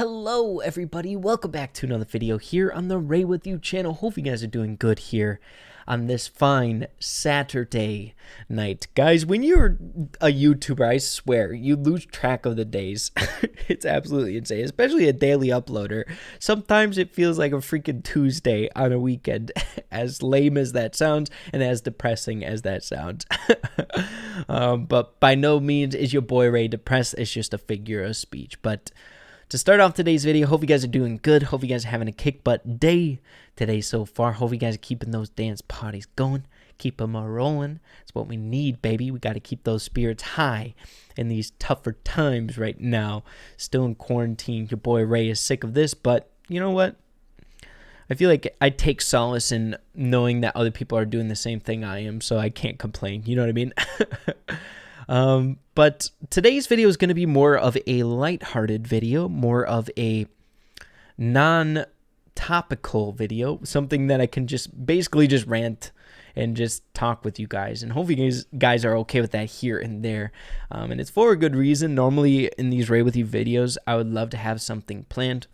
Hello everybody, welcome back to another video here on the Ray With You channel. Hope you guys are doing good here on this fine Saturday night. Guys, when you're a YouTuber, I swear, you lose track of the days. It's absolutely insane, especially a daily uploader. Sometimes it feels like a freaking Tuesday on a weekend, as lame as that sounds and as depressing as that sounds. But by no means is your boy Ray depressed. It's just a figure of speech. But to start off today's video, hope you guys are doing good. Hope you guys are having a kick butt day today so far. Hope you guys are keeping those dance parties going. Keep them rolling. It's what we need, baby. We got to keep those spirits high in these tougher times right now. Still in quarantine. Your boy Ray is sick of this, but you know what? I feel like I take solace in knowing that other people are doing the same thing I am, so I can't complain. You know what I mean? But today's video is going to be more of a lighthearted video, more of a non-topical video, something that I can just basically just rant and just talk with you guys. And hopefully you guys are okay with that here and there. And it's for a good reason. Normally in these Ray With You videos, I would love to have something planned,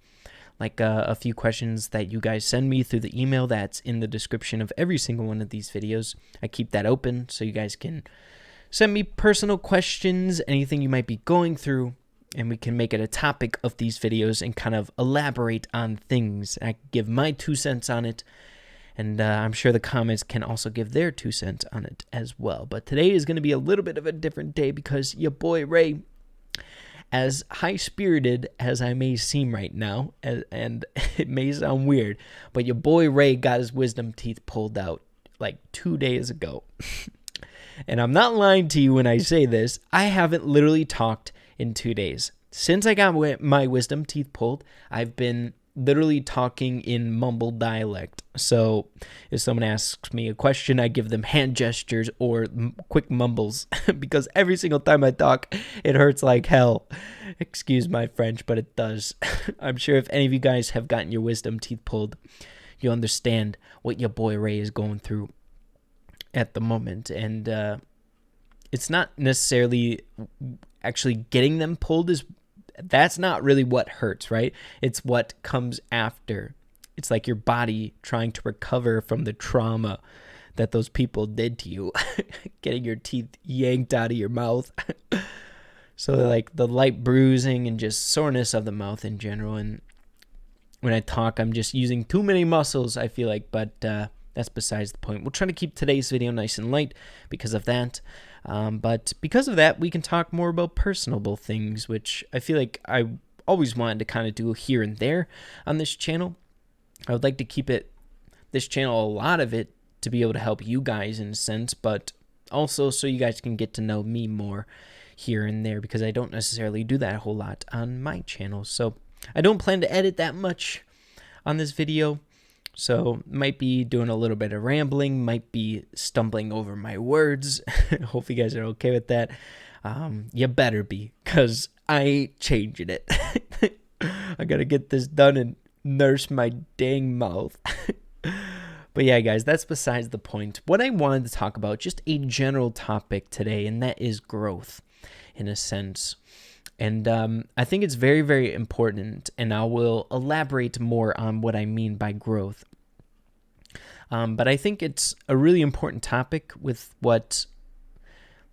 like a few questions that you guys send me through the email that's in the description of every single one of these videos. I keep that open so you guys can send me personal questions, anything you might be going through, and we can make it a topic of these videos and kind of elaborate on things. I give my 2 cents on it, and I'm sure the comments can also give their 2 cents on it as well. But today is going to be a little bit of a different day because your boy Ray, as high-spirited as I may seem right now, and it may sound weird, but your boy Ray got his wisdom teeth pulled out like 2 days ago. And I'm not lying to you when I say this. I haven't literally talked in 2 days. Since I got my wisdom teeth pulled, I've been literally talking in mumbled dialect. So if someone asks me a question, I give them hand gestures or quick mumbles because every single time I talk, it hurts like hell. Excuse my French, but it does. I'm sure if any of you guys have gotten your wisdom teeth pulled, you understand what your boy Ray is going through at the moment. And it's not necessarily actually getting them pulled, that's not really what hurts, right? It's what comes after. It's like your body trying to recover from the trauma that those people did to you, getting your teeth yanked out of your mouth. So like the light bruising and just soreness of the mouth in general. And when I talk, I'm just using too many muscles, I feel like, but that's besides the point. We'll try to keep today's video nice and light because of that. But because of that, we can talk more about personable things, which I feel like I always wanted to kind of do here and there on this channel. I would like to keep this channel, a lot of it, to be able to help you guys in a sense, but also so you guys can get to know me more here and there, because I don't necessarily do that a whole lot on my channel. So I don't plan to edit that much on this video. So might be doing a little bit of rambling, might be stumbling over my words. Hope you guys are okay with that. You better be, because I ain't changing it. I got to get this done and nurse my dang mouth. But yeah, guys, that's besides the point. What I wanted to talk about, just a general topic today, and that is growth in a sense. And I think it's very, very important, and I will elaborate more on what I mean by growth. But I think it's a really important topic with what,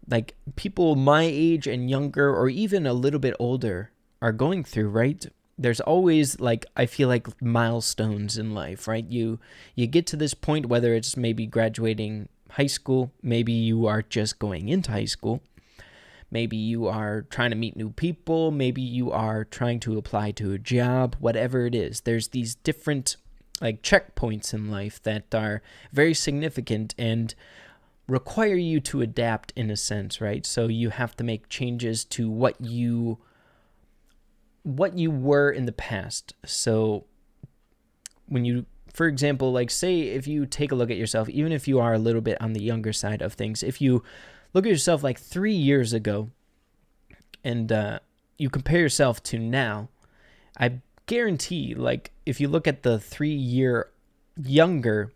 like, people my age and younger, or even a little bit older, are going through, right? There's always, like, I feel like milestones in life, right? You get to this point, whether it's maybe graduating high school, maybe you are just going into high school. Maybe you are trying to meet new people. Maybe you are trying to apply to a job, whatever it is. There's these different like checkpoints in life that are very significant and require you to adapt in a sense, right? So you have to make changes to what you were in the past. So when you, for example, like say if you take a look at yourself, even if you are a little bit on the younger side of things, if you look at yourself like 3 years ago and you compare yourself to now, I guarantee, like, if you look at the 3-year younger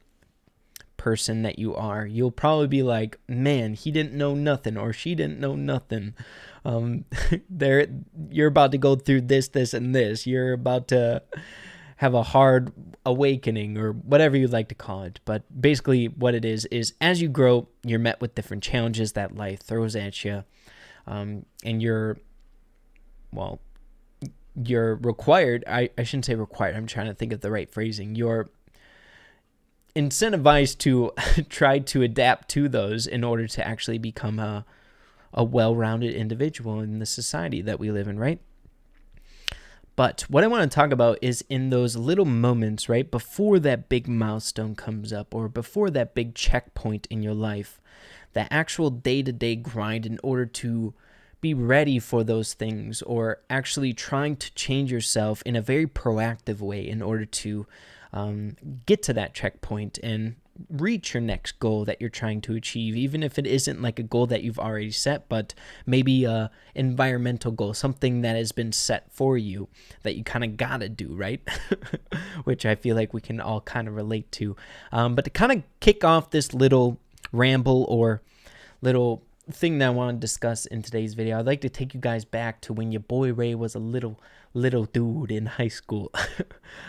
person that you are, you'll probably be like, man, he didn't know nothing, or she didn't know nothing. there, you're about to go through this, this, and this. You're about to have a hard awakening, or whatever you'd like to call it. But basically what it is as you grow, you're met with different challenges that life throws at you. And you're required, I shouldn't say required, I'm trying to think of the right phrasing. You're incentivized to try to adapt to those in order to actually become a well-rounded individual in the society that we live in, right? But what I want to talk about is in those little moments, right, before that big milestone comes up, or before that big checkpoint in your life, that actual day-to-day grind in order to be ready for those things, or actually trying to change yourself in a very proactive way in order to get to that checkpoint and reach your next goal that you're trying to achieve, even if it isn't like a goal that you've already set, but maybe a environmental goal, something that has been set for you that you kind of gotta do, right? Which I feel like we can all kind of relate to. But to kind of kick off this little ramble or little thing that I want to discuss in today's video, I'd like to take you guys back to when your boy Ray was a little dude in high school.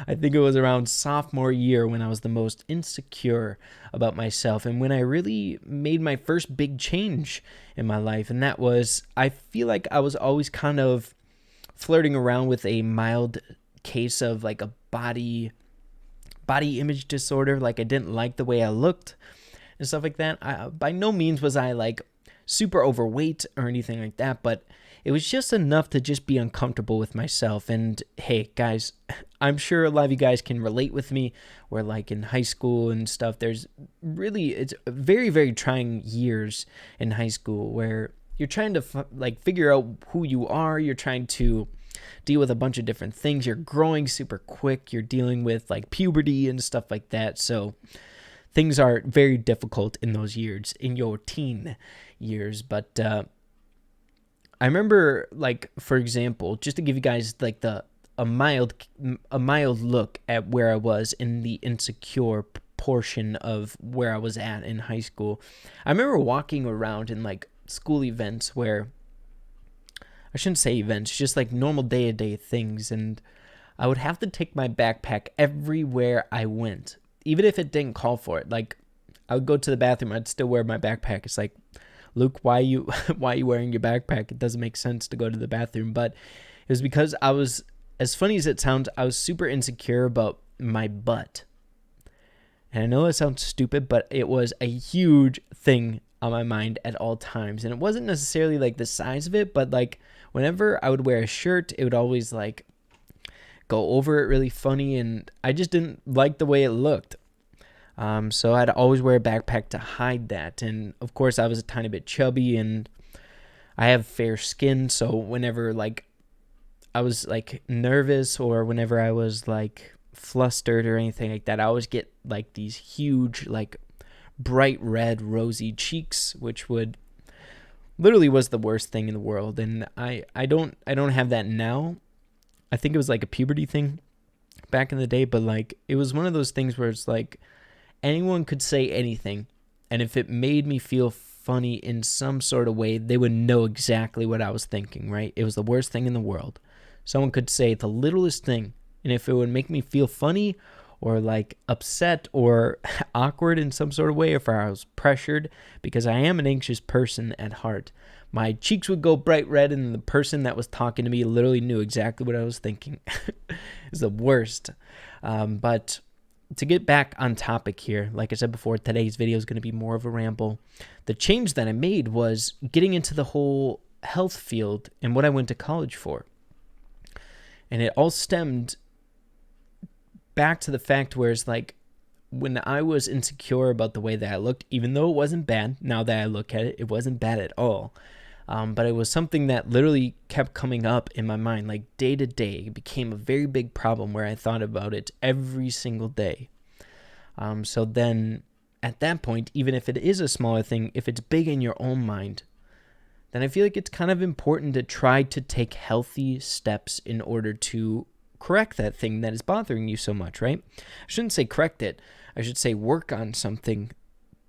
I think it was around sophomore year when I was the most insecure about myself, and when I really made my first big change in my life. And that was, I feel like I was always kind of flirting around with a mild case of like a body image disorder. Like I didn't like the way I looked and stuff like that. By no means was I like super overweight or anything like that, but it was just enough to just be uncomfortable with myself. And hey guys, I'm sure a lot of you guys can relate with me, where like in high school and stuff, it's very, very trying years in high school where you're trying to figure out who you are. You're trying to deal with a bunch of different things. You're growing super quick. You're dealing with like puberty and stuff like that. So things are very difficult in those years, in your teen years. But I remember, like, for example, just to give you guys like a mild look at where I was in the insecure portion of where I was at in high school. I remember walking around in like school events where, I shouldn't say events, just like normal day-to-day things, and I would have to take my backpack everywhere I went, even if it didn't call for it. Like, I would go to the bathroom, I'd still wear my backpack. It's like, Luke, why are you wearing your backpack? It doesn't make sense to go to the bathroom. But it was because I was, as funny as it sounds, I was super insecure about my butt. And I know that sounds stupid, but it was a huge thing on my mind at all times. And it wasn't necessarily like the size of it, but like whenever I would wear a shirt, it would always like go over it really funny, and I just didn't like the way it looked. So I'd always wear a backpack to hide that. And of course I was a tiny bit chubby and I have fair skin. So whenever like I was like nervous, or whenever I was like flustered or anything like that, I always get like these huge, like bright red rosy cheeks, which would literally was the worst thing in the world. And I don't have that now. I think it was like a puberty thing back in the day, but like it was one of those things where it's like anyone could say anything, and if it made me feel funny in some sort of way, they would know exactly what I was thinking, right? It was the worst thing in the world. Someone could say the littlest thing, and if it would make me feel funny or like upset or awkward in some sort of way, if I was pressured, because I am an anxious person at heart, my cheeks would go bright red, and the person that was talking to me literally knew exactly what I was thinking. It's the worst. But to get back on topic here, like I said before, today's video is going to be more of a ramble. The change that I made was getting into the whole health field and what I went to college for. And it all stemmed back to the fact where it's like, when I was insecure about the way that I looked, even though it wasn't bad, now that I look at it, it wasn't bad at all. But it was something that literally kept coming up in my mind, like day to day. It became a very big problem where I thought about it every single day. So then at that point, even if it is a smaller thing, if it's big in your own mind, then I feel like it's kind of important to try to take healthy steps in order to correct that thing that is bothering you so much, right? I shouldn't say correct it. I should say work on something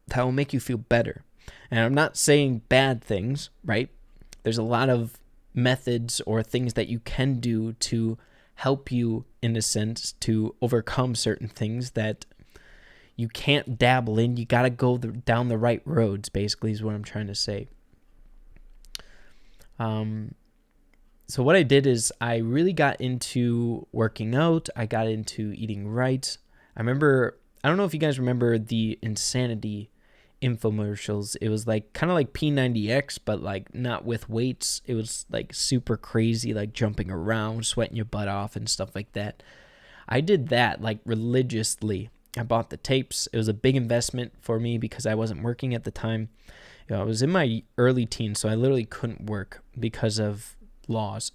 that will make you feel better. And I'm not saying bad things, right? there's a lot of methods or things that you can do to help you, in a sense, to overcome certain things that you can't dabble in. You got to go down the right roads, basically, is what I'm trying to say. So what I did is I really got into working out. I got into eating right. I don't know if you guys remember the Insanity infomercials. It was like kind of like P90X, but like not with weights. It was like super crazy, like jumping around, sweating your butt off and stuff like that. I did that like religiously. I bought the tapes. It was a big investment for me because I wasn't working at the time. I was in my early teens, so I literally couldn't work because of laws.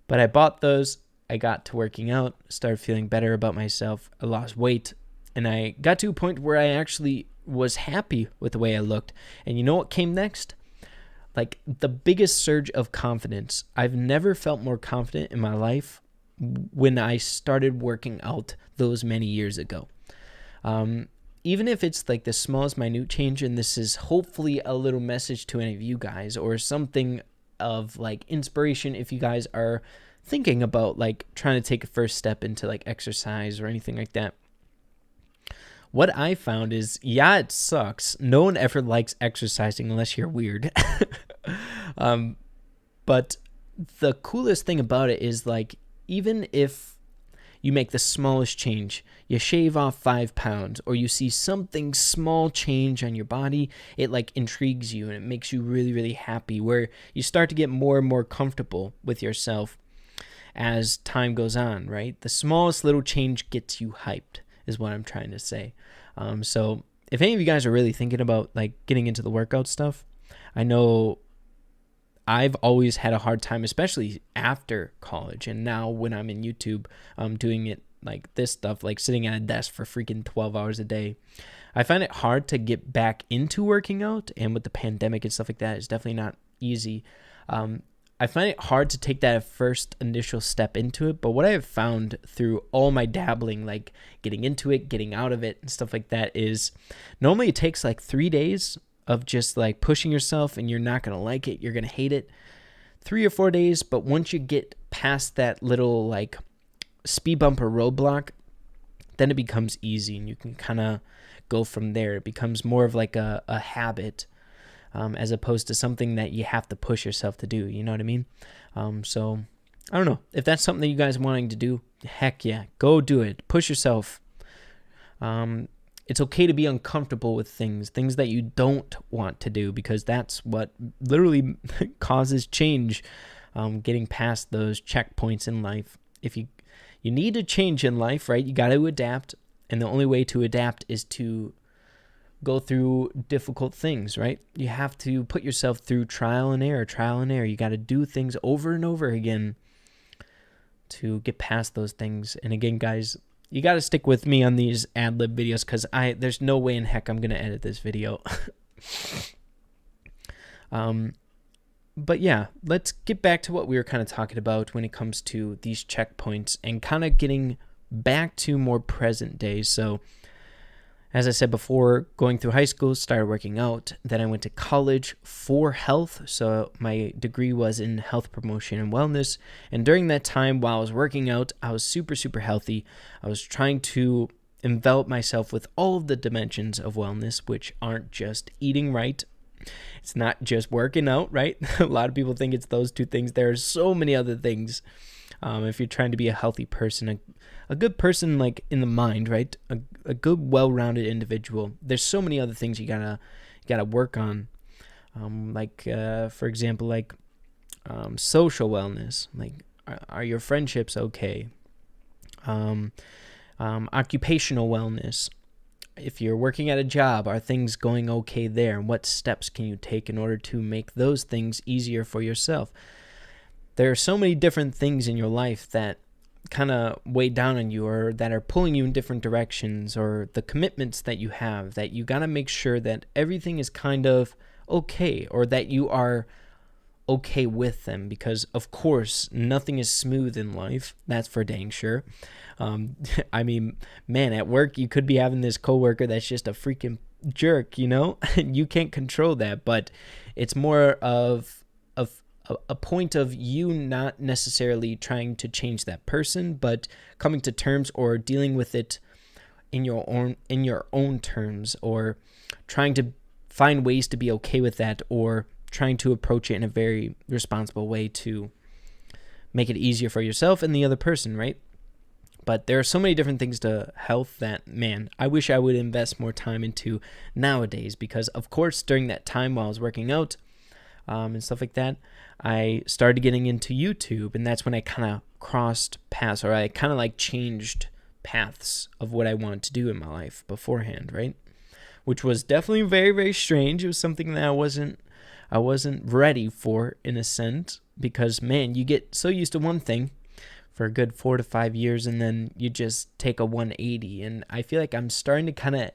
But I bought those. I got to working out, started feeling better about myself. I lost weight, and I got to a point where I actually was happy with the way I looked. And you know what came next? Like the biggest surge of confidence. I've never felt more confident in my life when I started working out those many years ago. Even if it's like the smallest minute change, and this is hopefully a little message to any of you guys or something of like inspiration if you guys are thinking about like trying to take a first step into like exercise or anything like that. What I found is, yeah, it sucks. No one ever likes exercising unless you're weird. But the coolest thing about it is like, even if you make the smallest change, you shave off 5 pounds, or you see something small change on your body, it like intrigues you and it makes you really, really happy, where you start to get more and more comfortable with yourself as time goes on, right? The smallest little change gets you hyped, is what I'm trying to say. So if any of you guys are really thinking about like getting into the workout stuff, I know I've always had a hard time, especially after college. And now when I'm in YouTube, doing it like this stuff, like sitting at a desk for freaking 12 hours a day, I find it hard to get back into working out. And with the pandemic and stuff like that, it's definitely not easy. I find it hard to take that first initial step into it. But what I have found through all my dabbling, like getting into it, getting out of it and stuff like that, is normally it takes like 3 days of just like pushing yourself, and you're not going to like it. You're going to hate it. 3 or 4 days. But once you get past that little like speed bump or roadblock, then it becomes easy and you can kind of go from there. It becomes more of like a habit, as opposed to something that you have to push yourself to do. You know what I mean? So I don't know if that's something that you guys are wanting to do. Heck yeah, go do it. Push yourself. It's okay to be uncomfortable with things that you don't want to do, because that's what literally causes change. Getting past those checkpoints in life. If you need to change in life, right? You got to adapt, and the only way to adapt is to go through difficult things, right? You have to put yourself through trial and error. You got to do things over and over again to get past those things. And again, guys, you got to stick with me on these ad-lib videos, because there's no way in heck I'm going to edit this video. But yeah, let's get back to what we were kind of talking about when it comes to these checkpoints and kind of getting back to more present day. So as I said before, going through high school, started working out. Then I went to college for health. So my degree was in health promotion and wellness. And during that time, while I was working out, I was super, super healthy. I was trying to envelop myself with all of the dimensions of wellness, which aren't just eating right. It's not just working out, right? A lot of people think it's those two things. There are so many other things. If you're trying to be a healthy person, a good person, like in the mind, right? A good, well-rounded individual. There's so many other things you gotta work on. For example, like social wellness. Like, are your friendships okay? Occupational wellness. If you're working at a job, are things going okay there? And what steps can you take in order to make those things easier for yourself? There are so many different things in your life that kind of weigh down on you, or that are pulling you in different directions, or the commitments that you have, that you got to make sure that everything is kind of okay, or that you are okay with them, because of course nothing is smooth in life. That's for dang sure. I mean, man, at work you could be having this coworker that's just a freaking jerk, you know? You can't control that, but it's more of a point of you not necessarily trying to change that person, but coming to terms or dealing with it in your own terms, or trying to find ways to be okay with that, or trying to approach it in a very responsible way to make it easier for yourself and the other person, right? But there are so many different things to health that, man, I wish I would invest more time into nowadays, because of course during that time while I was working out and stuff like that, I started getting into YouTube, and that's when I kind of crossed paths, or I kind of like changed paths of what I wanted to do in my life beforehand, right? Which was definitely very, very strange. It was something that I wasn't ready for, in a sense, because, man, you get so used to one thing for a good 4 to 5 years, and then you just take a 180. And I feel like I'm starting to kind of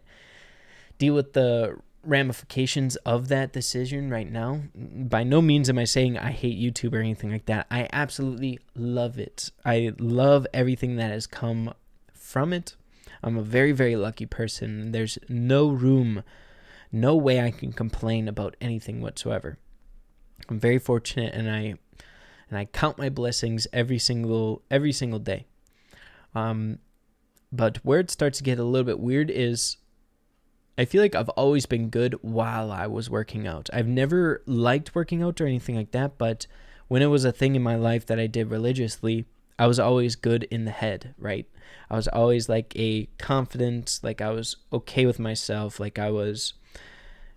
deal with the ramifications of that decision right now. By no means am I saying I hate YouTube or anything like that. I absolutely love it. I love everything that has come from it. I'm a very, very lucky person. There's no way I can complain about anything whatsoever. I'm very fortunate, and I count my blessings every single day. But where it starts to get a little bit weird is, I feel like I've always been good while I was working out. I've never liked working out or anything like that, but when it was a thing in my life that I did religiously, I was always good in the head, right? I was always like a confident, like I was okay with myself, like I was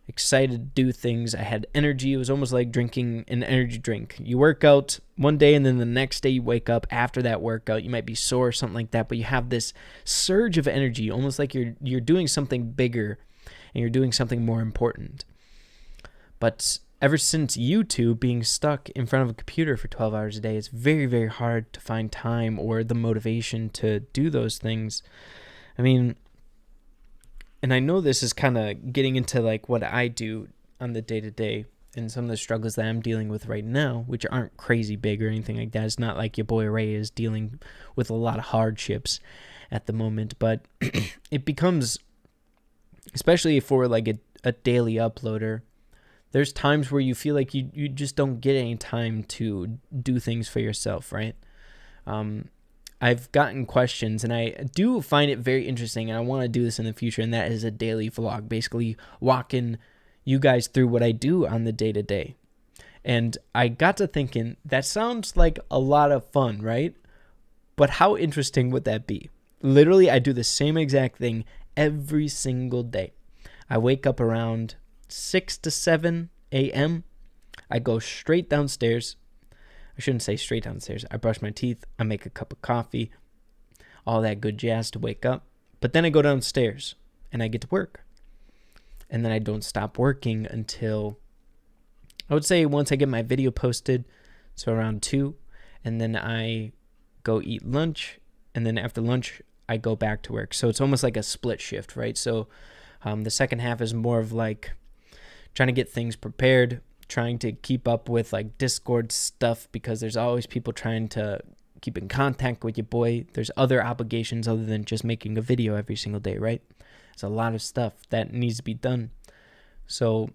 excited to do things. I had energy. It was almost like drinking an energy drink. You work out one day, and then the next day you wake up after that workout, you might be sore or something like that, but you have this surge of energy, almost like you're doing something bigger and you're doing something more important. But ever since YouTube, being stuck in front of a computer for 12 hours a day, it's very, very hard to find time or the motivation to do those things. I mean, and I know this is kind of getting into like what I do on the day-to-day and some of the struggles that I'm dealing with right now, which aren't crazy big or anything like that. It's not like your boy Ray is dealing with a lot of hardships at the moment, but it becomes, especially for like a daily uploader, there's times where you feel like you just don't get any time to do things for yourself, right? I've gotten questions, and I do find it very interesting, and I want to do this in the future, and that is a daily vlog, basically walking you guys through what I do on the day-to-day. And I got to thinking, that sounds like a lot of fun, right? But how interesting would that be? Literally, I do the same exact thing every single day. I wake up around 6 to 7 a.m. I go straight downstairs. I shouldn't say straight downstairs. I brush my teeth. I make a cup of coffee. All that good jazz to wake up. But then I go downstairs and I get to work. And then I don't stop working until, I would say, once I get my video posted, so around 2. And then I go eat lunch. And then after lunch, I go back to work. So it's almost like a split shift, right? So the second half is more of like trying to get things prepared, trying to keep up with like Discord stuff, because there's always people trying to keep in contact with your boy. There's other obligations other than just making a video every single day, right? There's a lot of stuff that needs to be done. So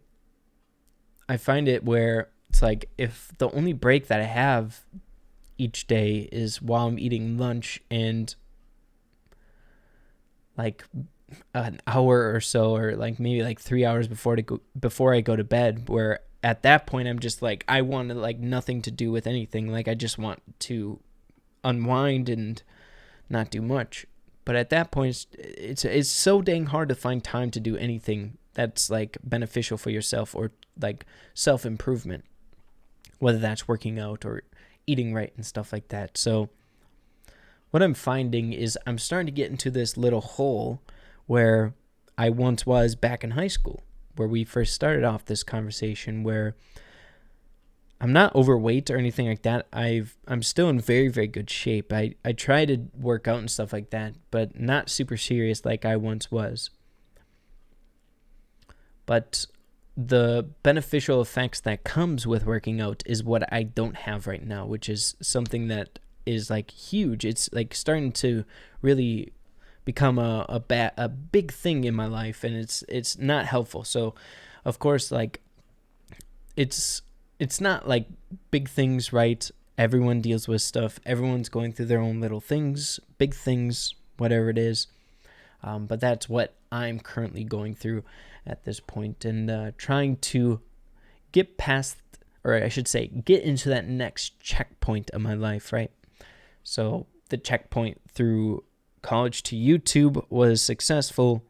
I find it where it's like, if the only break that I have each day is while I'm eating lunch and like an hour or so, or like maybe like 3 hours before I go to bed, where at that point I'm just like, I want like nothing to do with anything. Like I just want to unwind and not do much. But at that point, it's so dang hard to find time to do anything that's like beneficial for yourself or like self-improvement, whether that's working out or eating right and stuff like that. So what I'm finding is I'm starting to get into this little hole where I once was back in high school, where we first started off this conversation, where I'm not overweight or anything like that. I'm still in very, very good shape. I try to work out and stuff like that, but not super serious like I once was. But the beneficial effects that comes with working out is what I don't have right now, which is something that is like huge. It's like starting to really become a big thing in my life, and it's not helpful. So of course, like, it's not like big things, right? Everyone deals with stuff. Everyone's going through their own little things, big things, whatever it is. But that's what I'm currently going through at this point, and trying to get past, or I should say, get into that next checkpoint of my life, right? So the checkpoint through college to YouTube was successful.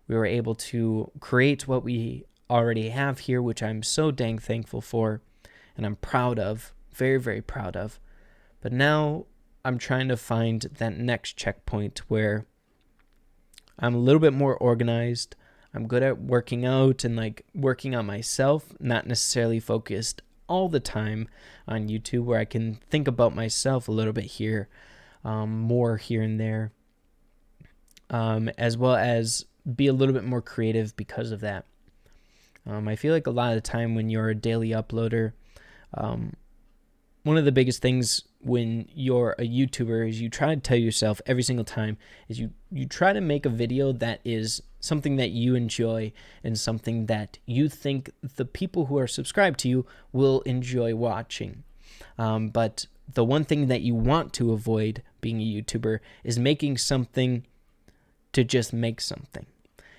We were able to create what we already have here, which I'm so dang thankful for, and I'm proud of, very, very proud of. But now I'm trying to find that next checkpoint where I'm a little bit more organized. I'm good at working out and like working on myself, not necessarily focused all the time on YouTube, where I can think about myself a little bit here, more here and there, as well as be a little bit more creative because of that. I feel like a lot of the time when you're a daily uploader, one of the biggest things when you're a YouTuber is you try to tell yourself every single time is you try to make a video that is something that you enjoy and something that you think the people who are subscribed to you will enjoy watching. But the one thing that you want to avoid being a YouTuber is making something to just make something.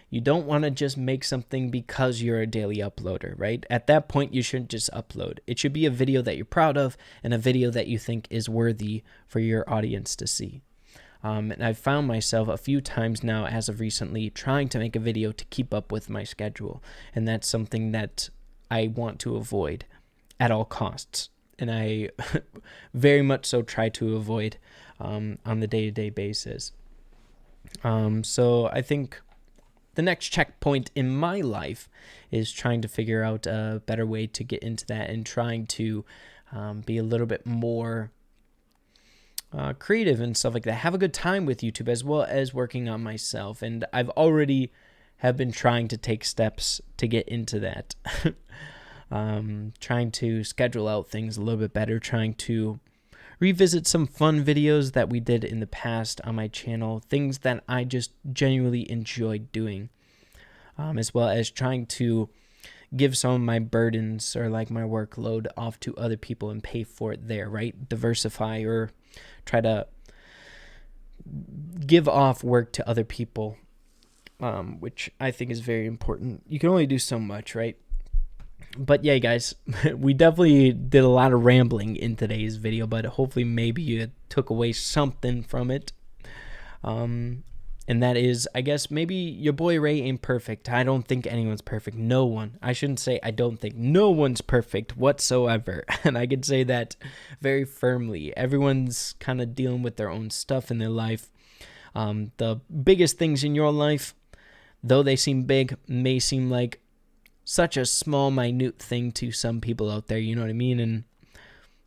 You don't want to just make something because you're a daily uploader, right? At that point, you shouldn't just upload. It should be a video that you're proud of and a video that you think is worthy for your audience to see. And I've found myself a few times now, as of recently, trying to make a video to keep up with my schedule. And that's something that I want to avoid at all costs. And I very much so try to avoid on the day-to-day basis. So I think the next checkpoint in my life is trying to figure out a better way to get into that and trying to be a little bit more creative and stuff like that. Have a good time with YouTube as well as working on myself. And I've already have been trying to take steps to get into that. Trying to schedule out things a little bit better, trying to revisit some fun videos that we did in the past on my channel, things that I just genuinely enjoyed doing, as well as trying to give some of my burdens or like my workload off to other people and pay for it there, right? Diversify, or try to give off work to other people, which I think is very important. You can only do so much, right? But yeah, guys, we definitely did a lot of rambling in today's video, but hopefully maybe you took away something from it. And that is, I guess, maybe your boy Ray ain't perfect. I don't think anyone's perfect. No one. I shouldn't say I don't think. No one's perfect whatsoever. And I can say that very firmly. Everyone's kind of dealing with their own stuff in their life. The biggest things in your life, though they seem big, may seem like such a small, minute thing to some people out there, you know what I mean? And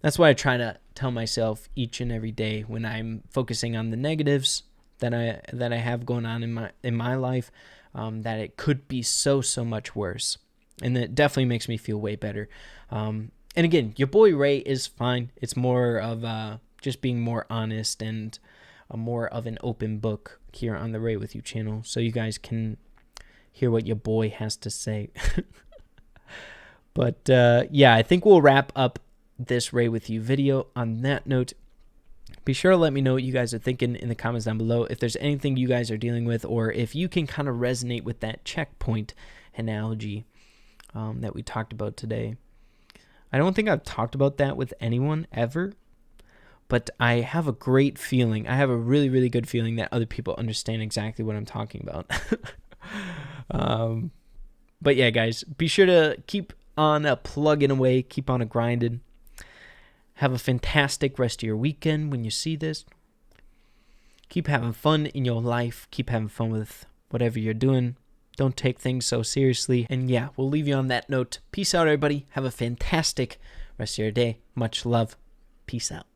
that's why I try to tell myself each and every day when I'm focusing on the negatives that I have going on in my life, that it could be so much worse. And that definitely makes me feel way better. And again, your boy Ray is fine. It's more of just being more honest and more of an open book here on the Ray With You channel, so you guys can hear what your boy has to say. But yeah, I think we'll wrap up this Ray With You video on that note. Be sure to let me know what you guys are thinking in the comments down below. If there's anything you guys are dealing with, or if you can kind of resonate with that checkpoint analogy that we talked about today. I don't think I've talked about that with anyone ever, but I have a great feeling. I have a really, really good feeling that other people understand exactly what I'm talking about. But yeah, guys, be sure to keep on plugging away, keep on grinding. Have a fantastic rest of your weekend when you see this. Keep having fun in your life. Keep having fun with whatever you're doing. Don't take things so seriously. And yeah, we'll leave you on that note. Peace out, everybody. Have a fantastic rest of your day. Much love. Peace out.